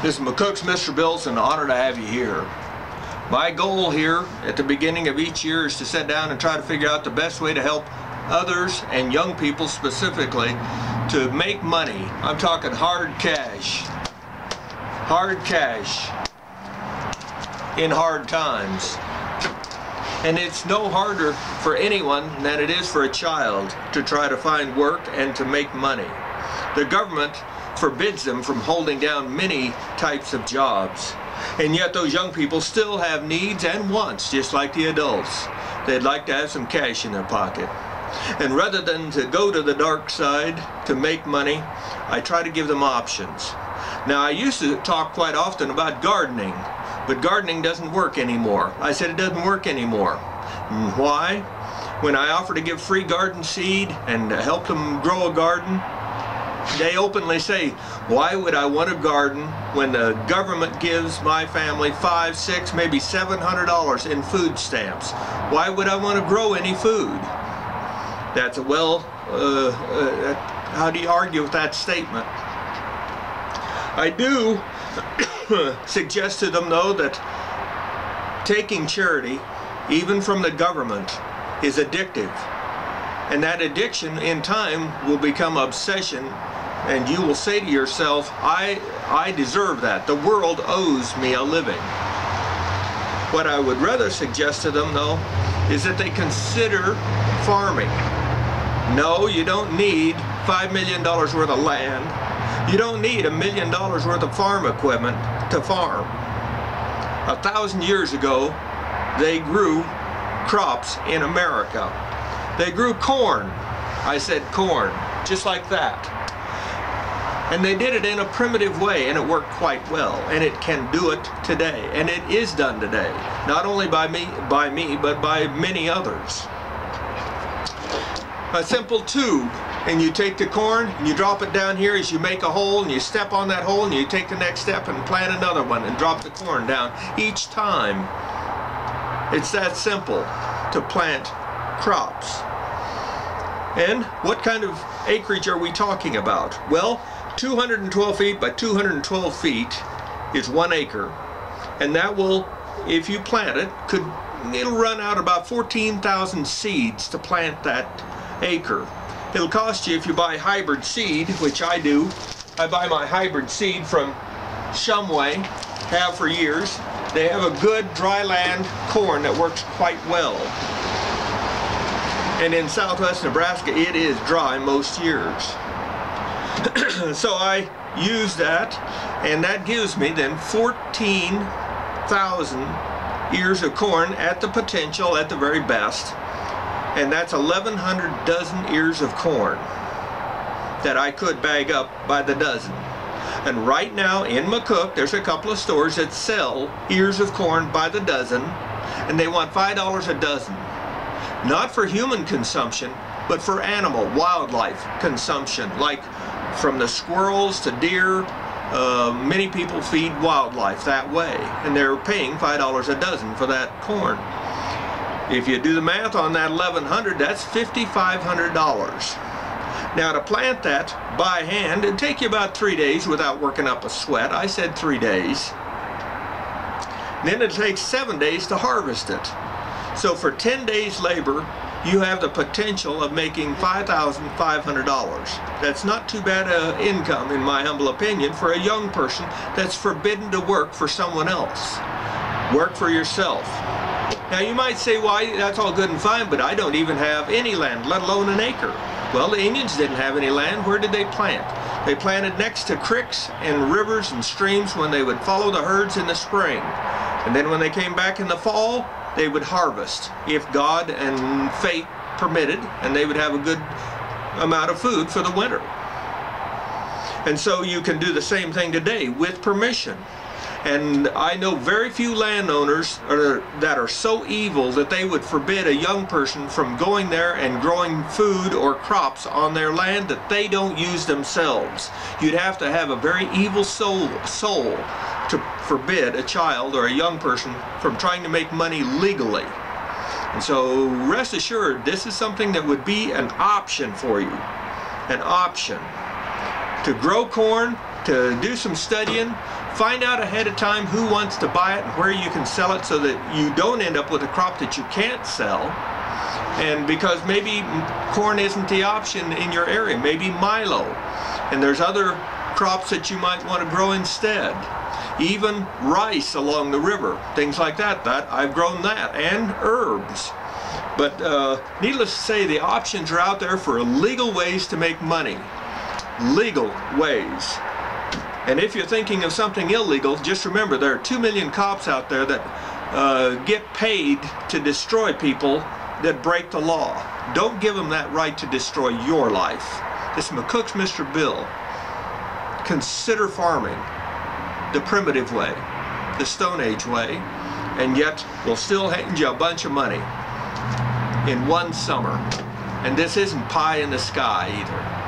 This is McCook's Mr. Bill. It's an honor to have you here. My goal here at the beginning of each year is to sit down and try to figure out the best way to help others, and young people specifically, to make money. I'm talking hard cash. Hard cash in hard times. And it's no harder for anyone than it is for a child to try to find work and to make money. The government forbids them from holding down many types of jobs. And yet those young people still have needs and wants, just like the adults. They'd like to have some cash in their pocket. And rather than to go to the dark side to make money, I try to give them options. Now, I used to talk quite often about gardening, but gardening doesn't work anymore. I said it doesn't work anymore. Why? When I offer to give free garden seed and help them grow a garden, they openly say, why would I want a garden when the government gives my family $500, $600, maybe $700 in food stamps? Why would I want to grow any food? That's a how do you argue with that statement? I do suggest to them, though, that taking charity, even from the government, is addictive. And that addiction in time will become obsession, and you will say to yourself, I deserve that. The world owes me a living. What I would rather suggest to them, though, is that they consider farming. No, you don't need $5 million worth of land. You don't need $1 million worth of farm equipment to farm. 1,000 years ago, they grew crops in America. They grew corn. I said corn, just like that. And they did it in a primitive way, and it worked quite well. And it can do it today, and it is done today. Not only by me, but by many others. A simple tube, and you take the corn and you drop it down here as you make a hole, and you step on that hole and you take the next step and plant another one and drop the corn down each time. It's that simple to plant crops. And what kind of acreage are we talking about? Well, 212 feet by 212 feet is 1 acre, and that will, if you plant it, it'll run out about 14,000 seeds to plant that acre. It'll cost you, if you buy hybrid seed, which I do. I buy my hybrid seed from Shumway, have for years. They have a good dry land corn that works quite well. And in southwest Nebraska, it is dry most years. So I use that, and that gives me then 14,000 ears of corn at the potential, at the very best. And that's 1,100 dozen ears of corn that I could bag up by the dozen. And right now in McCook, there's a couple of stores that sell ears of corn by the dozen, and they want $5 a dozen. Not for human consumption, but for animal, wildlife consumption, like from the squirrels to deer. Many people feed wildlife that way, and they're paying $5 a dozen for that corn. If you do the math on that 1,100, that's $5,500. Now, to plant that by hand, it'd take you about 3 days without working up a sweat. I said 3 days. Then it takes 7 days to harvest it. So for 10 days labor, you have the potential of making $5,500. That's not too bad an income, in my humble opinion, for a young person that's forbidden to work for someone else. Work for yourself. Now you might say, why, that's all good and fine, but I don't even have any land, let alone an acre. Well, the Indians didn't have any land. Where did they plant? They planted next to creeks and rivers and streams when they would follow the herds in the spring. And then when they came back in the fall, they would harvest, if God and fate permitted, and they would have a good amount of food for the winter. And so you can do the same thing today with permission. And I know very few landowners that are so evil that they would forbid a young person from going there and growing food or crops on their land that they don't use themselves. You'd have to have a very evil soul to forbid a child or a young person from trying to make money legally. And so rest assured, this is something that would be an option for you. An option to grow corn to do some studying. Find out ahead of time who wants to buy it and where you can sell it, so that you don't end up with a crop that you can't sell. And because maybe corn isn't the option in your area, maybe Milo, and there's other crops that you might want to grow instead. Even rice along the river, things like that. I've grown that, and herbs. But needless to say, the options are out there for legal ways to make money. Legal ways. And if you're thinking of something illegal, just remember there are 2 million cops out there that get paid to destroy people that break the law. Don't give them that right to destroy your life. This is McCook's Mr. Bill. Consider farming the primitive way, the Stone Age way, and yet we'll still hand you a bunch of money in one summer. And this isn't pie in the sky either.